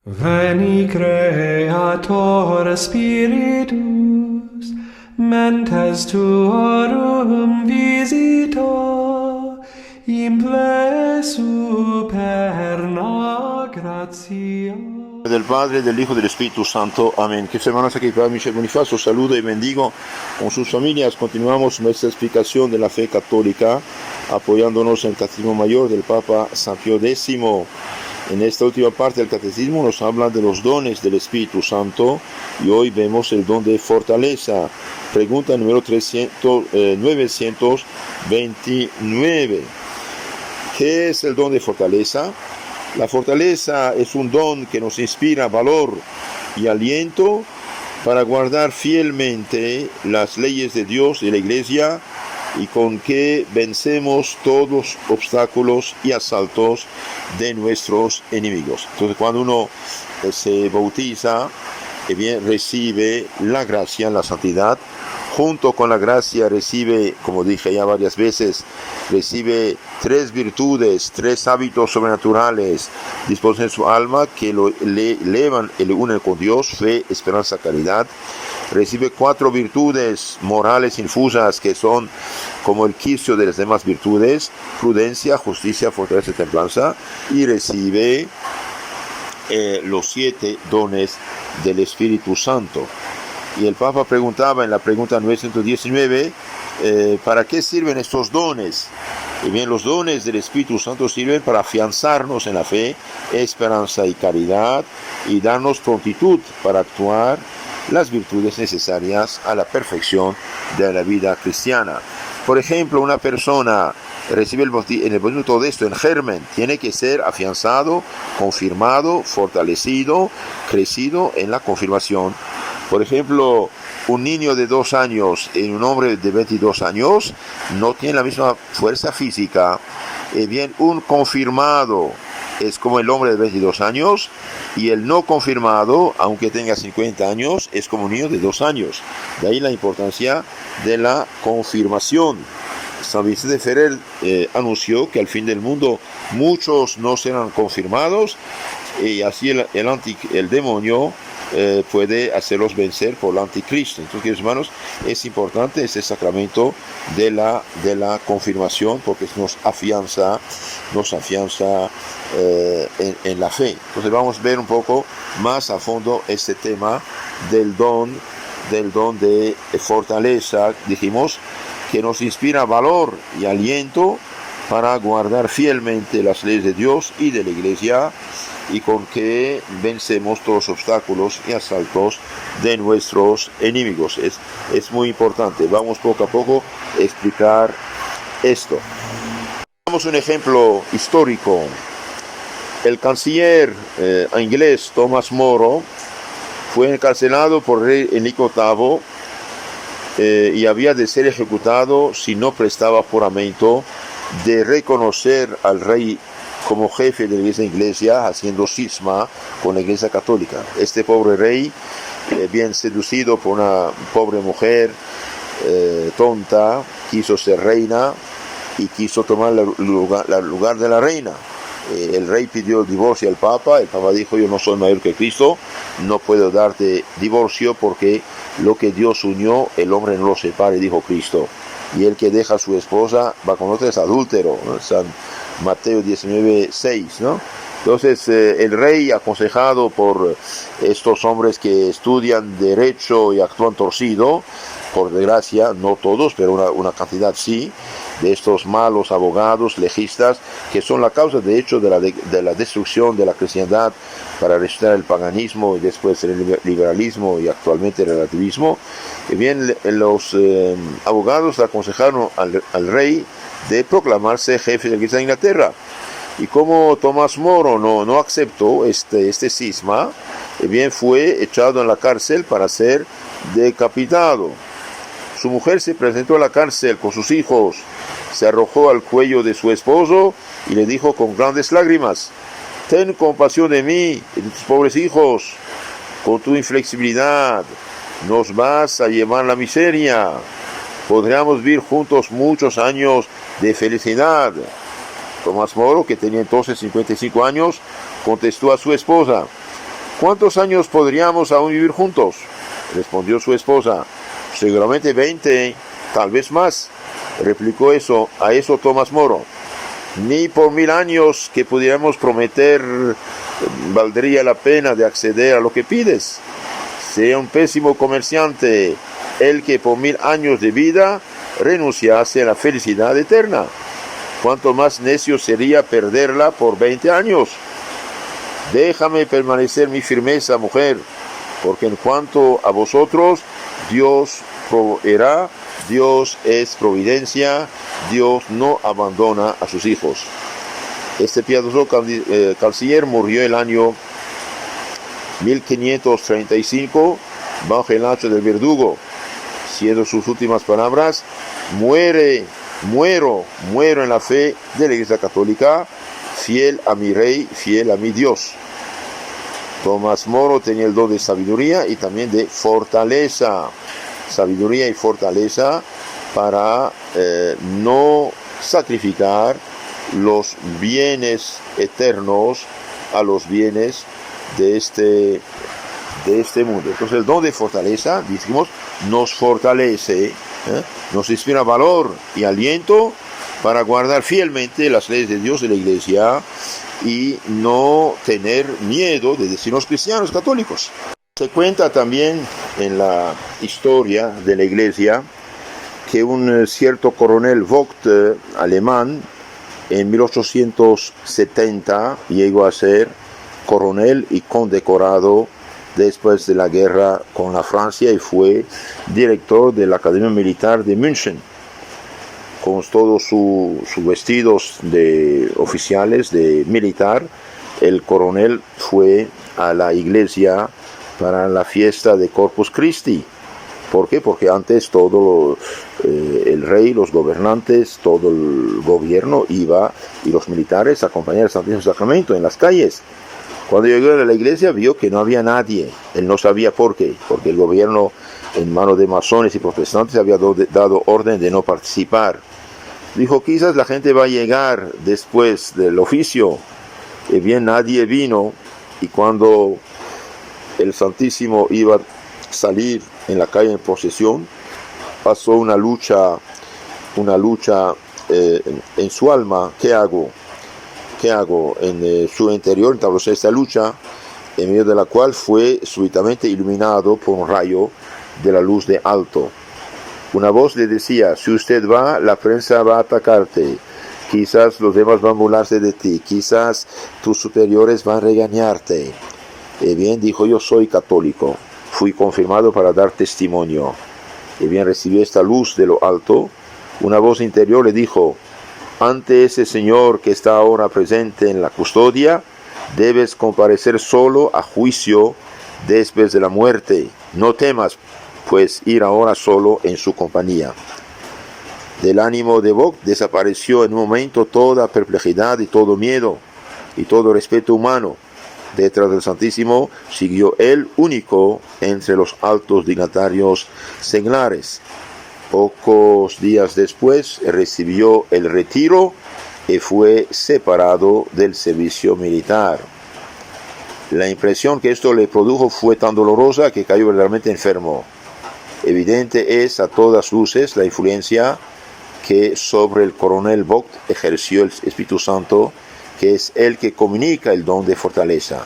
Veni Creator Spiritus, mentes tuorum visita, imple superna gratia. Del Padre, del Hijo y del Espíritu Santo. Amén. Que hermanos, aquí Padre Michel Bonifacio saludo y bendigo con sus familias. Continuamos nuestra explicación de la fe católica, apoyándonos en el Catecismo Mayor del Papa San Pío X. En esta última parte del Catecismo nos habla de los dones del Espíritu Santo y hoy vemos el don de fortaleza. Pregunta número 929. ¿Qué es el don de fortaleza? La fortaleza es un don que nos inspira valor y aliento para guardar fielmente las leyes de Dios y de la Iglesia y con que vencemos todos los obstáculos y asaltos de nuestros enemigos. Entonces, cuando uno se bautiza, recibe la gracia, la santidad. Junto con la gracia recibe, como dije ya varias veces, recibe 3 virtudes, 3 hábitos sobrenaturales dispuestos en su alma que le elevan y le unen con Dios: fe, esperanza, caridad. Recibe 4 virtudes morales infusas que son como el quicio de las demás virtudes: prudencia, justicia, fortaleza y templanza. Y recibe los 7 dones del Espíritu Santo. Y el Papa preguntaba en la pregunta 919, ¿para qué sirven estos dones? Y bien, los dones del Espíritu Santo sirven para afianzarnos en la fe, esperanza y caridad, y darnos prontitud para actuar las virtudes necesarias a la perfección de la vida cristiana. Por ejemplo, una persona recibe en el bautismo todo esto en germen, tiene que ser afianzado, confirmado, fortalecido, crecido en la confirmación. Por ejemplo, un niño de 2 años y un hombre de 22 años no tienen la misma fuerza física. Bien, un confirmado es como el hombre de 22 años y el no confirmado, aunque tenga 50 años, es como un niño de 2 años. De ahí la importancia de la confirmación. San Vicente Ferrer anunció que al fin del mundo muchos no serán confirmados y así el demonio puede hacerlos vencer por el anticristo. Entonces, queridos hermanos, es importante este sacramento de la confirmación porque nos afianza en la fe. Entonces vamos a ver un poco más a fondo este tema del don de fortaleza. Dijimos que nos inspira valor y aliento para guardar fielmente las leyes de Dios y de la Iglesia, y con que vencemos todos los obstáculos y asaltos de nuestros enemigos. Es muy importante. Vamos poco a poco a explicar esto. Damos un ejemplo histórico. El canciller inglés Thomas More fue encarcelado por el rey Enrique VIII y había de ser ejecutado si no prestaba juramento de reconocer al rey como jefe de la iglesia, haciendo cisma con la iglesia católica. Este pobre rey, bien seducido por una pobre mujer tonta, quiso ser reina y quiso tomar el lugar de la reina. El rey pidió el divorcio al Papa. El Papa dijo: yo no soy mayor que Cristo, no puedo darte divorcio porque lo que Dios unió, el hombre no lo separe, dijo Cristo. Y el que deja a su esposa va con otra es adúltero, ¿no? San Mateo 19:6, ¿no? Entonces el rey, aconsejado por estos hombres que estudian derecho y actúan torcido, por desgracia, no todos, pero una cantidad sí, de estos malos abogados, legistas, que son la causa de hecho de la destrucción de la cristiandad para resucitar el paganismo y después el liberalismo y actualmente el relativismo. Y bien, los abogados aconsejaron al rey de proclamarse jefe de la Iglesia de Inglaterra. Y como Thomas More no aceptó este cisma, bien, fue echado en la cárcel para ser decapitado. Su mujer se presentó a la cárcel con sus hijos, se arrojó al cuello de su esposo y le dijo con grandes lágrimas: ten compasión de mí y de tus pobres hijos. Con tu inflexibilidad nos vas a llevar la miseria. Podríamos vivir juntos muchos años de felicidad. Tomás Moro, que tenía entonces 55 años, contestó a su esposa: ¿cuántos años podríamos aún vivir juntos? Respondió su esposa, seguramente 20, tal vez más. Replicó a eso Tomás Moro. Ni por 1000 años que pudiéramos prometer valdría la pena de acceder a lo que pides. Sería un pésimo comerciante el que por 1000 años de vida renunciase a la felicidad eterna. Cuánto más necio sería perderla por 20 años. Déjame permanecer mi firmeza, mujer, porque en cuanto a vosotros, Dios proveerá, Dios es providencia, Dios no abandona a sus hijos. Este piadoso canciller murió el año 1535 bajo el hacha del verdugo, siendo sus últimas palabras: muero en la fe de la Iglesia Católica, fiel a mi Rey, fiel a mi Dios. Tomás Moro tenía el don de sabiduría y también de fortaleza. Sabiduría y fortaleza para no sacrificar los bienes eternos a los bienes de este mundo. Entonces el don de fortaleza, dijimos, nos fortalece, nos inspira valor y aliento para guardar fielmente las leyes de Dios y de la Iglesia y no tener miedo de decirnos cristianos católicos. Se cuenta también en la historia de la Iglesia que un cierto coronel Vogt alemán en 1870 llegó a ser coronel y condecorado después de la guerra con la Francia y fue director de la Academia Militar de München. Con todos sus vestidos de oficiales, de militar, el coronel fue a la iglesia para la fiesta de Corpus Christi. ¿Por qué? Porque antes todo el rey, los gobernantes, todo el gobierno iba y los militares acompañaban al Santísimo Sacramento en las calles. Cuando llegó a la iglesia vio que no había nadie. Él no sabía por qué, porque el gobierno en manos de masones y protestantes había dado orden de no participar. Dijo, quizás la gente va a llegar después del oficio. Y bien, nadie vino, y cuando el Santísimo iba a salir en la calle en procesión, pasó una lucha en su alma. ¿Qué hago? En su interior entablóse esta lucha, en medio de la cual fue súbitamente iluminado por un rayo de la luz de alto. Una voz le decía, si usted va, la prensa va a atacarte, quizás los demás van a burlarse de ti, quizás tus superiores van a regañarte. Y bien, dijo, yo soy católico, fui confirmado para dar testimonio. Y bien, recibió esta luz de lo alto. Una voz interior le dijo, ante ese Señor que está ahora presente en la custodia, debes comparecer solo a juicio después de la muerte. No temas, pues ir ahora solo en su compañía. Del ánimo de Vogt desapareció en un momento toda perplejidad y todo miedo y todo respeto humano. Detrás del Santísimo siguió él único entre los altos dignatarios seglares. Pocos días después recibió el retiro y fue separado del servicio militar. La impresión que esto le produjo fue tan dolorosa que cayó verdaderamente enfermo. Evidente es a todas luces la influencia que sobre el coronel Vogt ejerció el Espíritu Santo, que es el que comunica el don de fortaleza.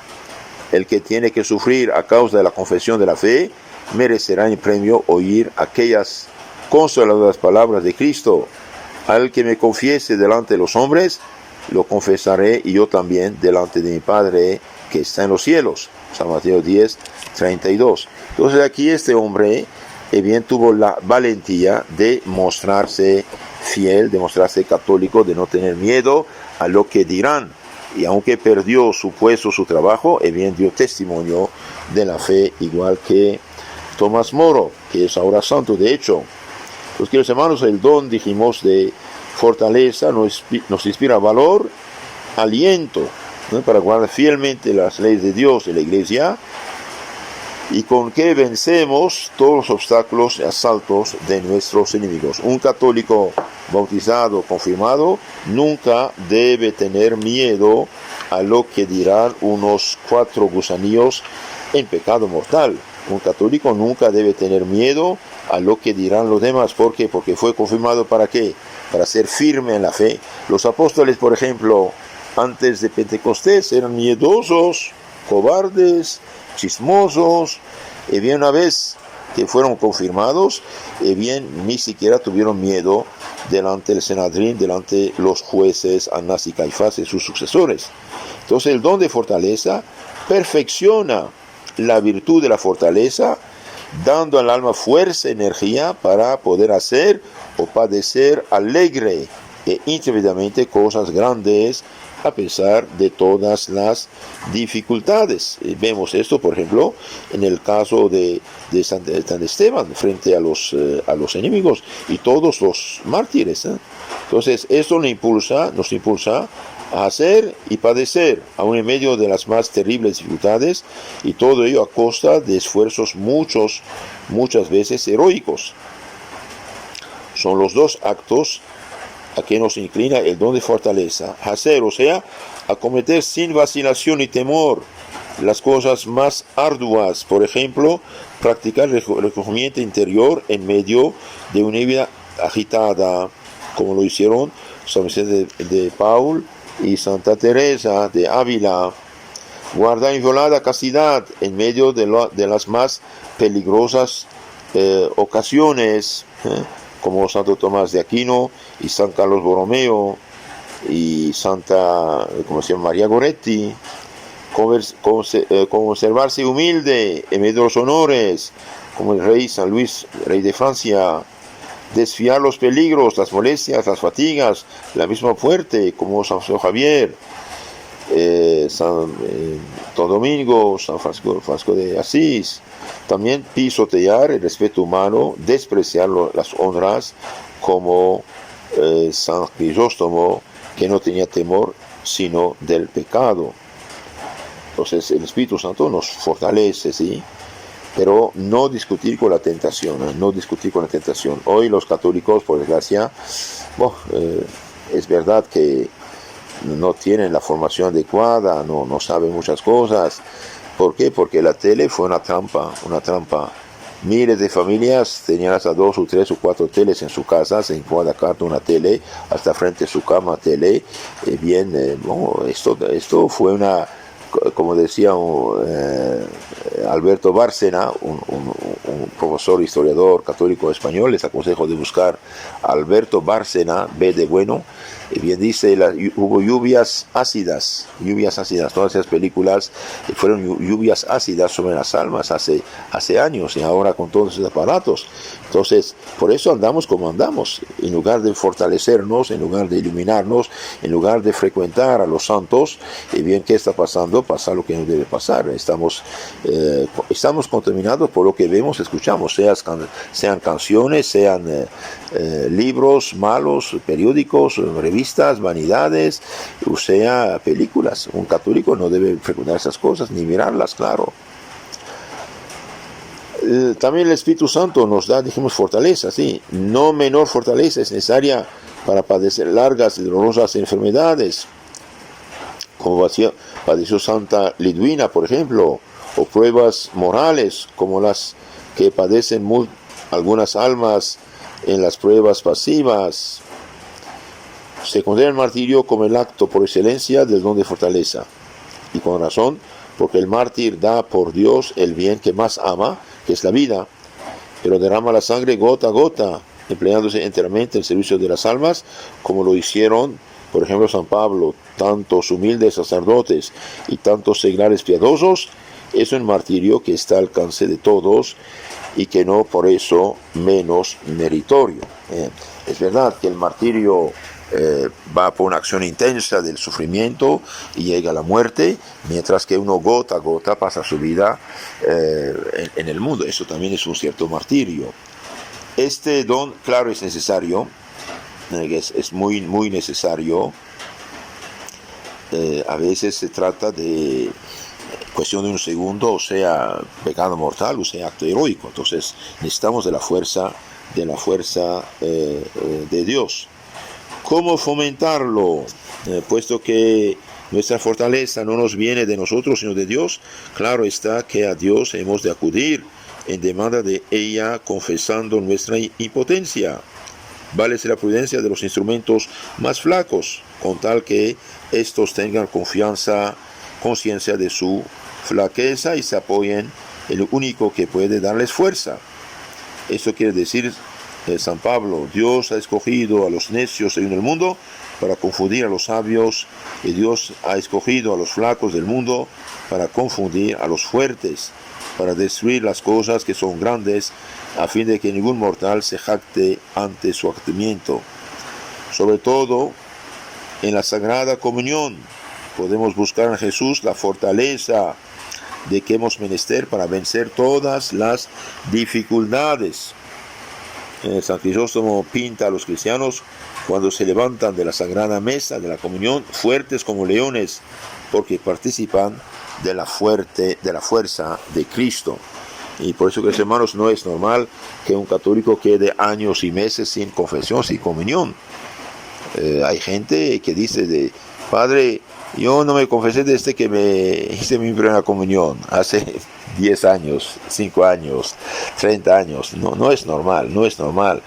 El que tiene que sufrir a causa de la confesión de la fe merecerá en premio oír aquellas consoladoras palabras de Cristo. Al que me confiese delante de los hombres, lo confesaré y yo también delante de mi Padre que está en los cielos. San Mateo 10, 32. Entonces aquí este hombre bien tuvo la valentía de mostrarse fiel, de mostrarse católico, de no tener miedo a lo que dirán. Y aunque perdió su puesto, su trabajo, bien dio testimonio de la fe, igual que Tomás Moro, que es ahora santo, de hecho. Pues, queridos hermanos, el don, dijimos, de fortaleza nos inspira valor, aliento, ¿no?, para guardar fielmente las leyes de Dios y la Iglesia, y con que vencemos todos los obstáculos y asaltos de nuestros enemigos. Un católico bautizado, confirmado, nunca debe tener miedo a lo que dirán unos 4 gusanillos en pecado mortal. Un católico nunca debe tener miedo a lo que dirán los demás. ¿Por qué? Porque fue confirmado ¿para qué? Para ser firme en la fe. Los apóstoles, por ejemplo, antes de Pentecostés eran miedosos, cobardes, chismosos, y bien una vez que fueron confirmados, y bien ni siquiera tuvieron miedo delante del Sanedrín, delante de los jueces Anás y Caifás y sus sucesores. Entonces el don de fortaleza perfecciona la virtud de la fortaleza, dando al alma fuerza, energía para poder hacer o padecer alegre e intrévidamente cosas grandes a pesar de todas las dificultades. Vemos esto, por ejemplo, en el caso de San Esteban frente a los enemigos y todos los mártires. Entonces, esto nos impulsa a hacer y padecer, aun en medio de las más terribles dificultades, y todo ello a costa de esfuerzos muchas veces heroicos. Son los dos actos a que nos inclina el don de fortaleza: hacer, o sea, acometer sin vacilación y temor las cosas más arduas. Por ejemplo, practicar el recogimiento interior en medio de una vida agitada, como lo hicieron San Vicente de Paul y Santa Teresa de Ávila. Guardar inviolada castidad en medio de las más peligrosas ocasiones, como Santo Tomás de Aquino y San Carlos Borromeo y Santa María Goretti. Conservarse humilde en medio de los honores, como el rey San Luis, rey de Francia. Desfiar los peligros, las molestias, las fatigas, la misma muerte, como San Javier, San Domingo, San Francisco de Asís. También pisotear el respeto humano, despreciar las honras, como San Crisóstomo, que no tenía temor sino del pecado. Entonces el Espíritu Santo nos fortalece, ¿sí? Pero no discutir con la tentación, no discutir con la tentación. Hoy los católicos, por desgracia, es verdad que no tienen la formación adecuada, no saben muchas cosas. ¿Por qué? Porque la tele fue una trampa. Miles de familias tenían hasta 2 o 3 o 4 teles en su casa, en cada cuarto una tele, hasta frente a su cama tele. Esto fue una, como decía Alberto Bárcena, un profesor historiador católico español. Les aconsejo de buscar a Alberto Bárcena, B de bueno. Y bien dice, hubo lluvias ácidas, todas esas películas fueron lluvias ácidas sobre las almas hace años, y ahora con todos esos aparatos. Entonces, por eso andamos como andamos, en lugar de fortalecernos, en lugar de iluminarnos, en lugar de frecuentar a los santos. Y bien, ¿qué está pasando? Pasa lo que no debe pasar. Estamos contaminados por lo que vemos, escuchamos, sean canciones, sean libros malos, periódicos, revistas, vanidades, o sea, películas. Un católico no debe frecuentar esas cosas, ni mirarlas, claro. También el Espíritu Santo nos da, dijimos, fortaleza, sí. No menor fortaleza es necesaria para padecer largas y dolorosas enfermedades, como padeció Santa Lidwina, por ejemplo, o pruebas morales, como las que padecen algunas almas en las pruebas pasivas. Se considera el martirio como el acto por excelencia del don de fortaleza, y con razón, porque el mártir da por Dios el bien que más ama, que es la vida, pero derrama la sangre gota a gota, empleándose enteramente en el servicio de las almas, como lo hicieron, por ejemplo, San Pablo, tantos humildes sacerdotes y tantos seglares piadosos. Es un martirio que está al alcance de todos y que no por eso menos meritorio. Es verdad que el martirio va por una acción intensa del sufrimiento y llega a la muerte, mientras que uno gota a gota pasa su vida en el mundo. Eso también es un cierto martirio. Este don, claro, es necesario, es muy, muy necesario. A veces se trata de cuestión de un segundo, o sea, pecado mortal, o sea, acto heroico. Entonces necesitamos de la fuerza de Dios. ¿Cómo fomentarlo? Puesto que Nuestra fortaleza no nos viene de nosotros, sino de Dios. Claro está que a Dios hemos de acudir en demanda de ella, confesando nuestra impotencia. Válese la prudencia de los instrumentos más flacos, con tal que éstos tengan conciencia de su flaqueza y se apoyen en el único que puede darles fuerza. Esto quiere decir San Pablo: Dios ha escogido a los necios según el mundo para confundir a los sabios, y Dios ha escogido a los flacos del mundo para confundir a los fuertes, para destruir las cosas que son grandes, a fin de que ningún mortal se jacte ante su acatamiento. Sobre todo, en la Sagrada Comunión podemos buscar en Jesús la fortaleza de que hemos menester para vencer todas las dificultades. San Crisóstomo pinta a los cristianos cuando se levantan de la Sagrada Mesa de la Comunión fuertes como leones, porque participan de la fuerza de Cristo. Y por eso, que hermanos, no es normal que un católico quede años y meses sin confesión, sin comunión. Hay gente que dice: Padre, yo no me confesé desde que me hice mi primera comunión, hace 10 años, 5 años, 30 años. No es normal, no es normal.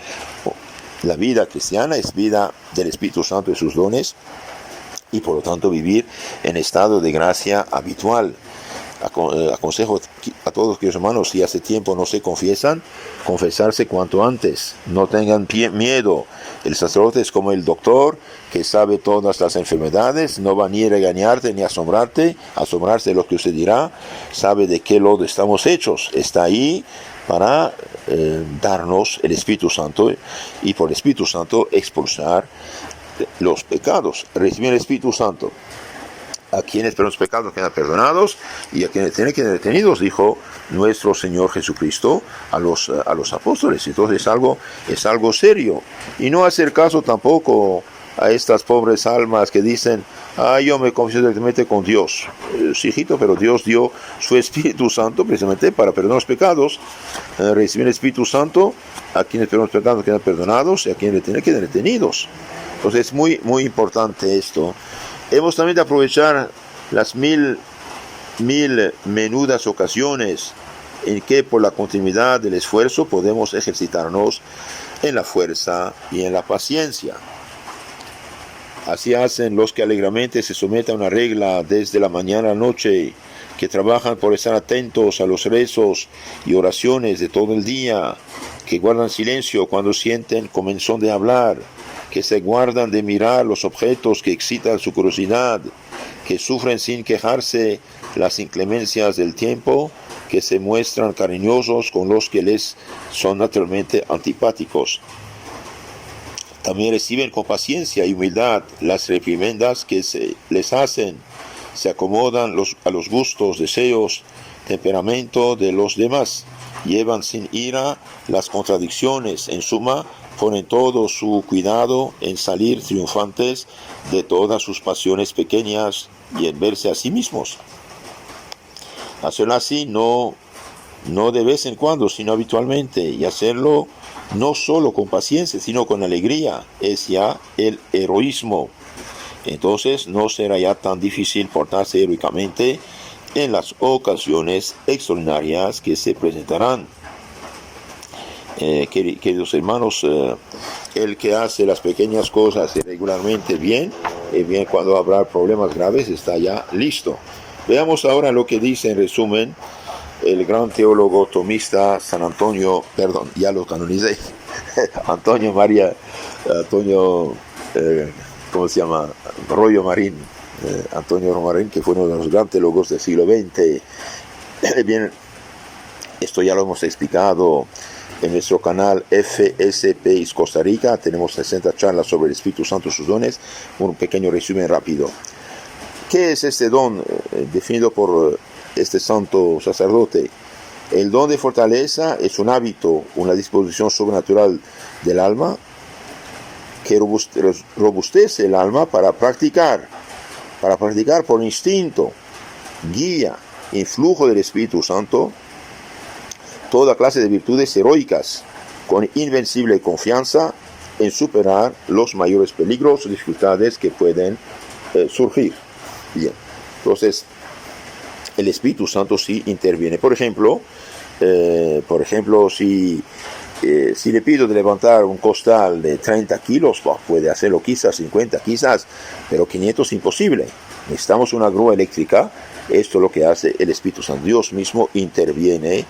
La vida cristiana es vida del Espíritu Santo y sus dones, y por lo tanto vivir en estado de gracia habitual. Aconsejo a todos los hermanos, si hace tiempo no se confiesan, confesarse cuanto antes. No tengan miedo. El sacerdote es como el doctor que sabe todas las enfermedades, no va ni a regañarte ni a asombrarse de lo que usted dirá, sabe de qué lodo estamos hechos, está ahí para darnos el Espíritu Santo, y por el Espíritu Santo expulsar los pecados, recibir el Espíritu Santo. A quienes por los pecados quedan perdonados, y a quienes tienen que ser detenidos, dijo nuestro Señor Jesucristo a los apóstoles. Entonces es algo serio, y no hacer caso tampoco a estas pobres almas que dicen: yo me confieso directamente con Dios. Sí, hijito, pero Dios dio su Espíritu Santo precisamente para perdonar los pecados. Recibir el Espíritu Santo, a quienes por los pecados quedan perdonados, y a quienes tienen que ser detenidos. Entonces es muy, muy importante esto. Hemos también de aprovechar las mil menudas ocasiones en que por la continuidad del esfuerzo podemos ejercitarnos en la fuerza y en la paciencia. Así hacen los que alegremente se someten a una regla desde la mañana a la noche, que trabajan por estar atentos a los rezos y oraciones de todo el día, que guardan silencio cuando sienten comezón de hablar, que se guardan de mirar los objetos que excitan su curiosidad, que sufren sin quejarse las inclemencias del tiempo, que se muestran cariñosos con los que les son naturalmente antipáticos. También reciben con paciencia y humildad las reprimendas que se les hacen, se acomodan a los gustos, deseos, temperamento de los demás, llevan sin ira las contradicciones, en suma, ponen todo su cuidado en salir triunfantes de todas sus pasiones pequeñas y en verse a sí mismos. Hacerlo así no de vez en cuando, sino habitualmente, y hacerlo no solo con paciencia, sino con alegría, es ya el heroísmo. Entonces no será ya tan difícil portarse heroicamente en las ocasiones extraordinarias que se presentarán. Queridos hermanos, el que hace las pequeñas cosas regularmente bien cuando habrá problemas graves está ya listo. Veamos ahora lo que dice en resumen el gran teólogo tomista San Antonio, perdón, ya lo canonicé, ¿cómo se llama? Rollo Marín, Antonio Marín, que fue uno de los grandes teólogos del siglo XX. Bien, esto ya lo hemos explicado en nuestro canal FSP Costa Rica. Tenemos 60 charlas sobre el Espíritu Santo y sus dones. Un pequeño resumen rápido. ¿Qué es este don definido por este santo sacerdote? El don de fortaleza es un hábito, una disposición sobrenatural del alma que robustece el alma para practicar por instinto, guía, influjo del Espíritu Santo, toda clase de virtudes heroicas, con invencible confianza en superar los mayores peligros o dificultades que pueden surgir. Bien, entonces el Espíritu Santo sí interviene. Por ejemplo, si le pido de levantar un costal de 30 kilos, puede hacerlo quizás 50, quizás, pero 500 imposible. Necesitamos una grúa eléctrica. Esto es lo que hace el Espíritu Santo. Dios mismo interviene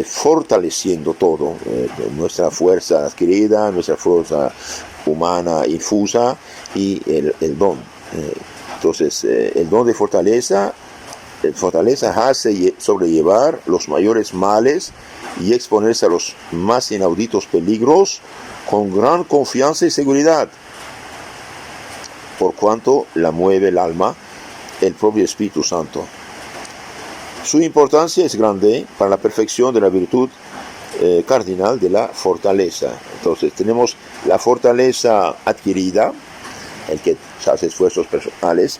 fortaleciendo todo, nuestra fuerza adquirida, nuestra fuerza humana infusa y el don. Entonces, el don de fortaleza hace sobrellevar los mayores males y exponerse a los más inauditos peligros con gran confianza y seguridad, por cuanto la mueve el alma, el propio Espíritu Santo. Su importancia es grande para la perfección de la virtud cardinal de la fortaleza. Entonces tenemos la fortaleza adquirida, el que hace esfuerzos personales,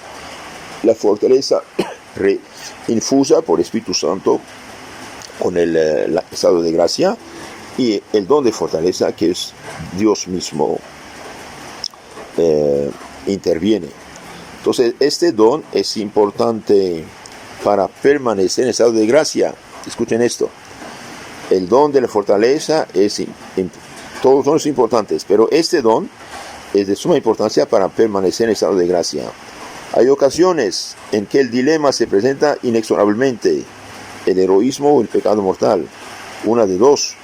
la fortaleza infusa por Espíritu Santo con el estado de gracia, y el don de fortaleza, que es Dios mismo interviene. Entonces este don es importante para permanecer en estado de gracia. Escuchen esto: el don de la fortaleza todos son importantes, pero este don es de suma importancia para permanecer en estado de gracia. Hay ocasiones en que el dilema se presenta inexorablemente: el heroísmo o el pecado mortal, una de dos.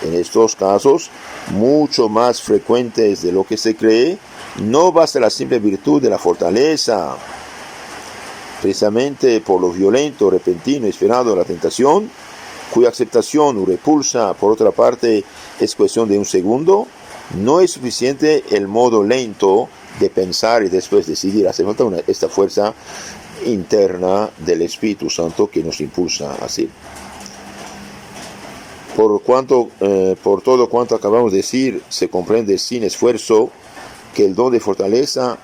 En estos casos, mucho más frecuentes de lo que se cree, no basta la simple virtud de la fortaleza. Precisamente por lo violento, repentino y esperado de la tentación, cuya aceptación o repulsa, por otra parte, es cuestión de un segundo, no es suficiente el modo lento de pensar y después decidir. Hace falta esta fuerza interna del Espíritu Santo que nos impulsa así. Por todo cuanto acabamos de decir, se comprende sin esfuerzo que el don de fortaleza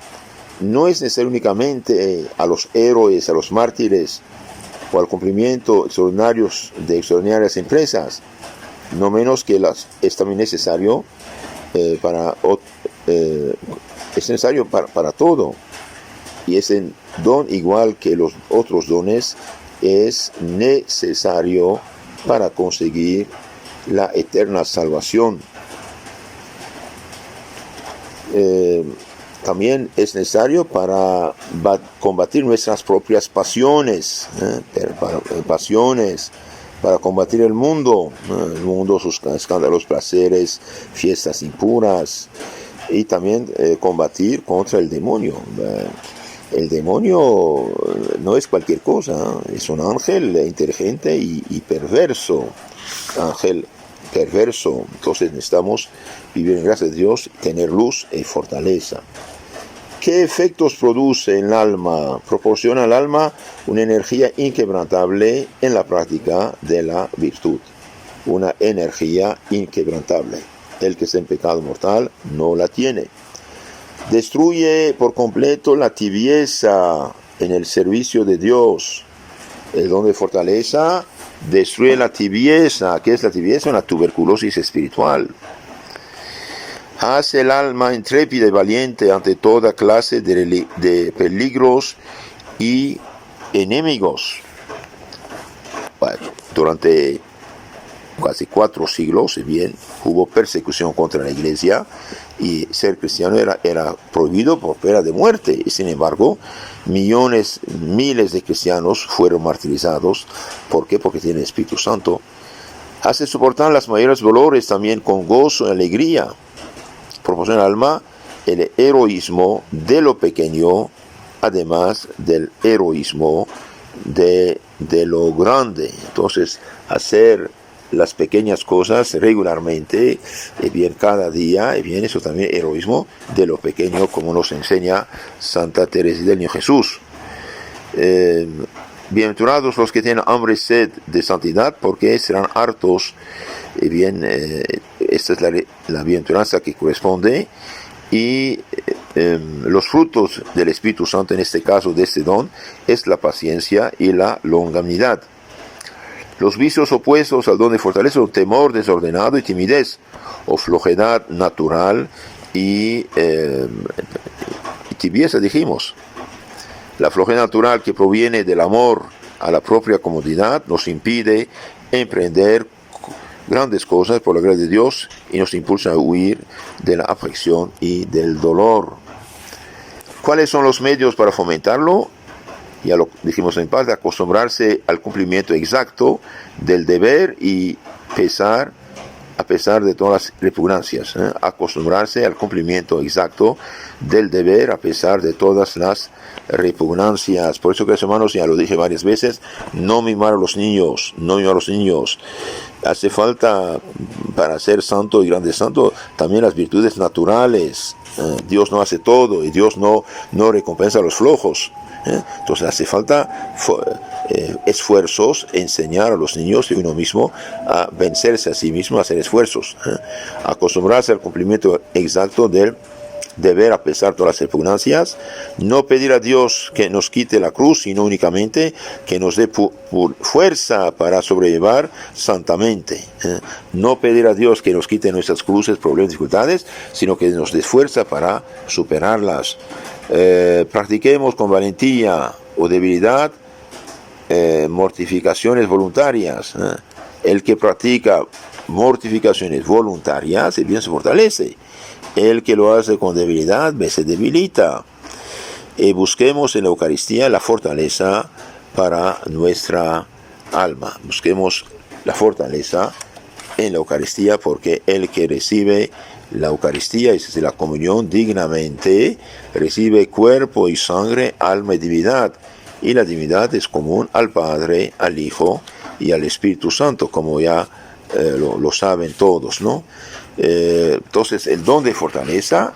no es necesario únicamente a los héroes, a los mártires o al cumplimiento de extraordinarias empresas, no menos que es también necesario para todo. Y ese don, igual que los otros dones, es necesario para conseguir la eterna salvación. También es necesario para combatir nuestras propias pasiones, para combatir el mundo, sus escándalos, placeres, fiestas impuras, y también combatir contra el demonio. El demonio no es cualquier cosa, es un ángel inteligente y perverso, entonces necesitamos vivir en gracia de Dios, tener luz y fortaleza. ¿Qué efectos produce en el alma? Proporciona al alma una energía inquebrantable en la práctica de la virtud, una energía inquebrantable. El que está en pecado mortal no la tiene. Destruye por completo la tibieza en el servicio de Dios. El don de fortaleza destruye la tibieza. ¿Qué es la tibieza? Una tuberculosis espiritual. Hace el alma intrépida y valiente ante toda clase de peligros y enemigos. Bueno, durante casi 4 siglos, bien, hubo persecución contra la iglesia y ser cristiano era prohibido por pena de muerte. Y sin embargo, miles de cristianos fueron martirizados. ¿Por qué? Porque tienen Espíritu Santo. Hace soportar los mayores dolores también con gozo y alegría. Proporciona al alma el heroísmo de lo pequeño, además del heroísmo de lo grande. Entonces, hacer las pequeñas cosas regularmente, bien cada día, bien eso también heroísmo de lo pequeño, como nos enseña Santa Teresa del Niño Jesús. Bienaventurados los que tienen hambre y sed de santidad, porque serán hartos. Esta es la bienaventuranza que corresponde, y los frutos del Espíritu Santo, en este caso de este don, es la paciencia y la longanimidad. Los vicios opuestos al don de fortaleza son temor desordenado y timidez, o flojedad natural y tibieza, dijimos. La flojera natural que proviene del amor a la propia comodidad nos impide emprender grandes cosas por la gracia de Dios y nos impulsa a huir de la aflicción y del dolor. ¿Cuáles son los medios para fomentarlo? Ya lo dijimos en parte, acostumbrarse al cumplimiento exacto del deber y a pesar de todas las repugnancias, acostumbrarse al cumplimiento exacto del deber a pesar de todas las repugnancias. Por eso, queridos hermanos, ya lo dije varias veces, no mimar a los niños, hace falta para ser santo y grande santo también las virtudes naturales. Dios no hace todo y Dios no recompensa a los flojos. Entonces hace falta esfuerzos, enseñar a los niños y uno mismo a vencerse a sí mismo, a hacer esfuerzos, acostumbrarse al cumplimiento exacto del deber a pesar de todas las repugnancias, no pedir a Dios que nos quite la cruz, sino únicamente que nos dé fuerza para sobrellevar santamente. No pedir a Dios que nos quite nuestras cruces, problemas, dificultades, sino que nos dé fuerza para superarlas. Practiquemos con valentía o debilidad mortificaciones voluntarias. El que practica mortificaciones voluntarias, el bien se fortalece. El que lo hace con debilidad, se debilita. Y busquemos en la Eucaristía la fortaleza para nuestra alma. Busquemos la fortaleza en la Eucaristía, porque el que recibe la Eucaristía, es decir, la comunión dignamente, recibe cuerpo y sangre, alma y divinidad. Y la divinidad es común al Padre, al Hijo y al Espíritu Santo, como ya lo saben todos, ¿no? Entonces, el don de fortaleza,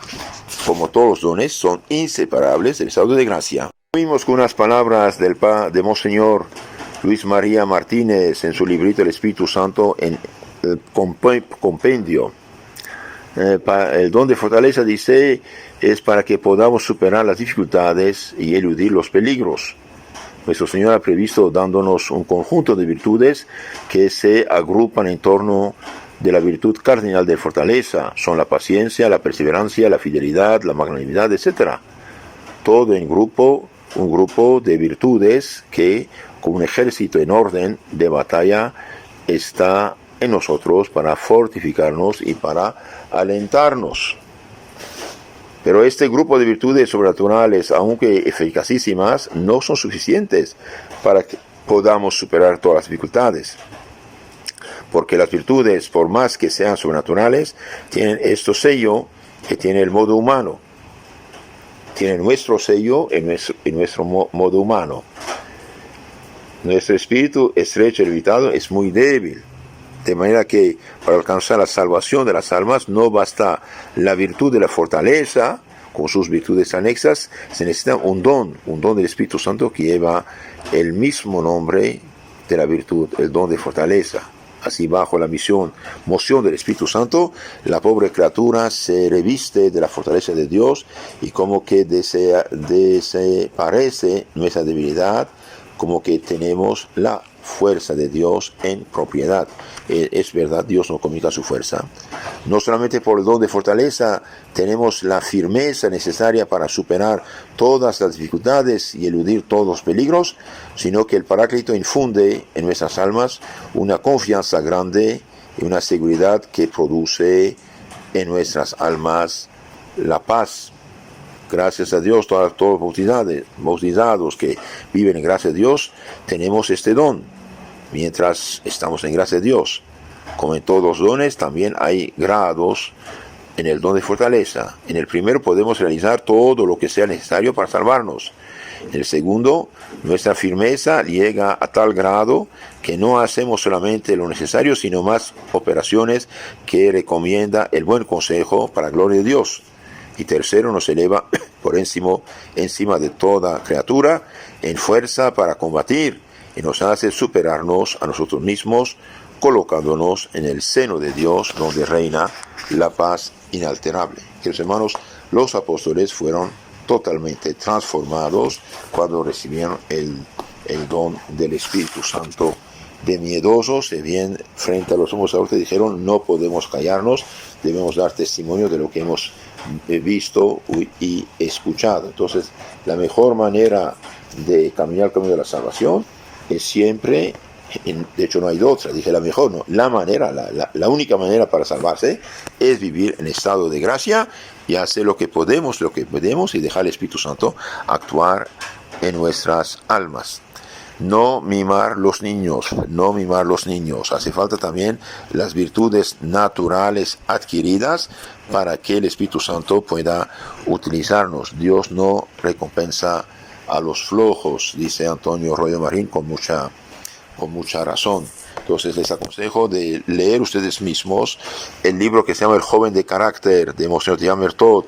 como todos los dones, son inseparables del estado de gracia. Vimos con unas palabras de Monseñor Luis María Martínez en su librito El Espíritu Santo en el compendio. El don de fortaleza, dice, es para que podamos superar las dificultades y eludir los peligros. Nuestro Señor ha previsto dándonos un conjunto de virtudes que se agrupan en torno de la virtud cardinal de fortaleza. Son la paciencia, la perseverancia, la fidelidad, la magnanimidad, etc. Todo en grupo, un grupo de virtudes que, como un ejército en orden de batalla, está en nosotros para fortificarnos y para alentarnos. Pero este grupo de virtudes sobrenaturales, aunque eficacísimas, no son suficientes para que podamos superar todas las dificultades. Porque las virtudes, por más que sean sobrenaturales, tienen este sello que tiene el modo humano. Tienen nuestro sello en nuestro modo humano. Nuestro espíritu estrecho y limitado es muy débil. De manera que para alcanzar la salvación de las almas no basta la virtud de la fortaleza con sus virtudes anexas, se necesita un don del Espíritu Santo que lleva el mismo nombre de la virtud, el don de fortaleza. Así, bajo la moción del Espíritu Santo, la pobre criatura se reviste de la fortaleza de Dios y como que desaparece nuestra debilidad, como que tenemos la fuerza de Dios en propiedad. Es verdad, Dios nos comunica su fuerza. No solamente por el don de fortaleza tenemos la firmeza necesaria para superar todas las dificultades y eludir todos los peligros, sino que el Paráclito infunde en nuestras almas una confianza grande y una seguridad que produce en nuestras almas la paz. Gracias a Dios, todos los bautizados que viven en gracia de Dios, tenemos este don. Mientras estamos en gracia de Dios, como en todos los dones, también hay grados en el don de fortaleza. En el primero podemos realizar todo lo que sea necesario para salvarnos. En el segundo, nuestra firmeza llega a tal grado que no hacemos solamente lo necesario, sino más operaciones que recomienda el buen consejo para la gloria de Dios. Y tercero, nos eleva por encima de toda criatura en fuerza para combatir y nos hace superarnos a nosotros mismos, colocándonos en el seno de Dios, donde reina la paz inalterable. Queridos hermanos, los apóstoles fueron totalmente transformados cuando recibieron el don del Espíritu Santo. De miedosos, se bien frente a los sumos sacerdotes, dijeron: no podemos callarnos, debemos dar testimonio de lo que hemos visto y escuchado. Entonces, la mejor manera de caminar el camino de la salvación es siempre, de hecho no hay otra, dije la mejor, no, la manera, la única manera para salvarse es vivir en estado de gracia y hacer lo que podemos y dejar al Espíritu Santo actuar en nuestras almas. No mimar los niños, no mimar los niños. Hace falta también las virtudes naturales adquiridas para que el Espíritu Santo pueda utilizarnos. Dios no recompensa a los flojos, dice Antonio Royo Marín con mucha razón. Entonces les aconsejo de leer ustedes mismos el libro que se llama El joven de carácter de Monseñor Tiamer Todd,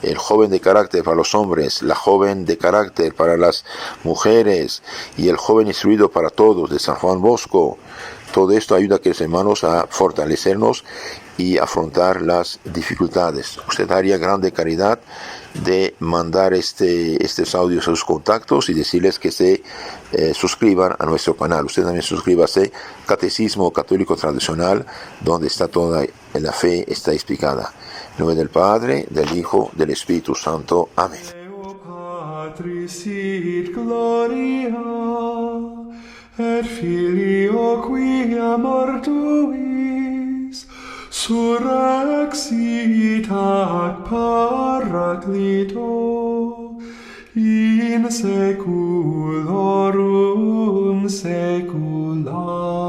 el joven de carácter para los hombres, la joven de carácter para las mujeres y el joven instruido para todos de San Juan Bosco. Todo esto ayuda a que los hermanos a fortalecernos y afrontar las dificultades. Usted haría grande caridad de mandar estos audios a sus contactos y decirles que se suscriban a nuestro canal. Usted también suscríbase, Catecismo Católico Tradicional, donde está toda la fe está explicada. En nombre del Padre, del Hijo, del Espíritu Santo. Amén. Deo Patris sit gloria, et Filio quia mortuis, surrexit ac Paraclito, in saeculorum saecula.